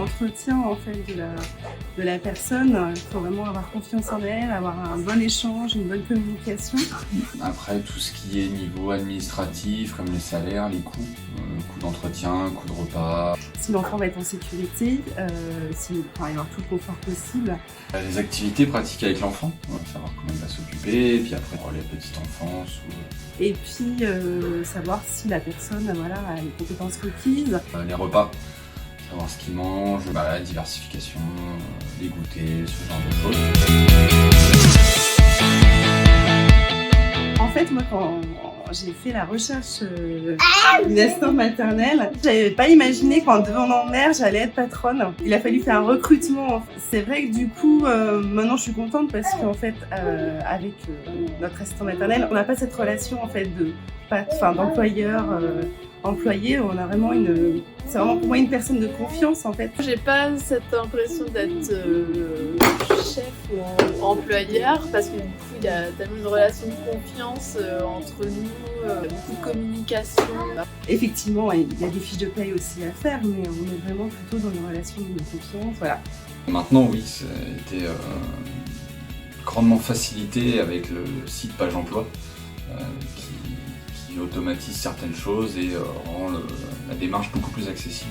l'entretien en fait de la personne. Il faut vraiment avoir confiance en elle, avoir un bon échange, une bonne communication. Après, tout ce qui est niveau administratif, comme les salaires, les coûts, coûts d'entretien, coûts de repas. Si l'enfant va être en sécurité, s'il va y avoir tout le confort possible. Les activités pratiques avec l'enfant, savoir comment il va s'occuper, puis après relais petite enfance. Et puis savoir si la personne a les compétences requises. Les repas, savoir ce qu'il mange, la diversification, les goûters, ce genre de choses. En fait, moi, quand j'ai fait la recherche d'une assistante maternelle, j'avais pas imaginé qu'en devenant mère, j'allais être patronne. Il a fallu faire un recrutement. C'est vrai que du coup, maintenant, je suis contente parce qu'en fait, avec notre assistante maternelle, on n'a pas cette relation en fait d'employeur. Employé, on a vraiment c'est vraiment pour moi une personne de confiance en fait. J'ai pas cette impression d'être chef ou employeur parce que du coup il y a tellement une relation de confiance entre nous, beaucoup de communication. Effectivement, il y a des fiches de paye aussi à faire, mais on est vraiment plutôt dans une relation de confiance, voilà. Maintenant oui, ça a été grandement facilité avec le site Page Emploi qui automatise certaines choses et rend la démarche beaucoup plus accessible.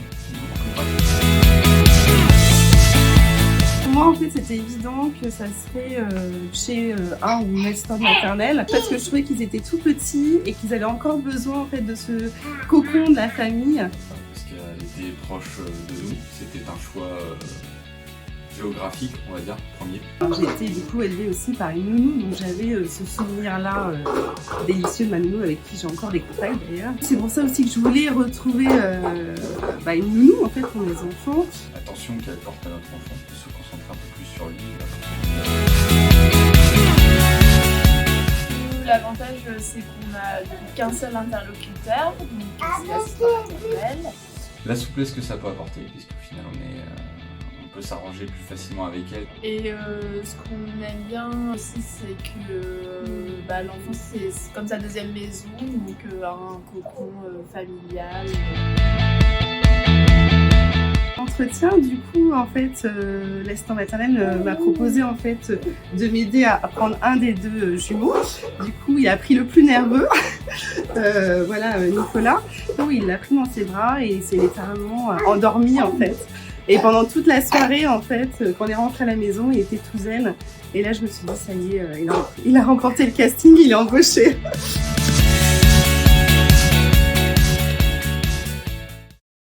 Pour moi, en fait, c'était évident que ça serait chez un ou une assistante maternelle parce que je trouvais qu'ils étaient tout petits et qu'ils avaient encore besoin en fait de ce cocon de la famille. Parce qu'elle était proche de nous, c'était un choix géographique, on va dire, premier. J'ai été du coup élevée aussi par une nounou, donc j'avais ce souvenir-là délicieux de ma nounou avec qui j'ai encore des contacts d'ailleurs. C'est pour ça aussi que je voulais retrouver une nounou en fait pour mes enfants. L'attention qu'elle porte à notre enfant, de se concentrer un peu plus sur lui. L'avantage c'est qu'on a qu'un seul interlocuteur, donc c'est l'assistante maternelle. La souplesse que ça peut apporter, puisqu'au final on peut s'arranger plus facilement avec elle. Et ce qu'on aime bien aussi, c'est que l'enfant, c'est comme sa deuxième maison, donc un cocon familial. Entretien, du coup, en fait, l'assistante maternelle m'a proposé en fait de m'aider à prendre un des deux jumeaux. Du coup, il a pris le plus nerveux, Nicolas. Donc, il l'a pris dans ses bras et s'est littéralement endormi en fait. Et pendant toute la soirée, en fait, quand on est rentré à la maison, il était tout zen. Et là, je me suis dit, ça y est, il a remporté le casting, il est embauché.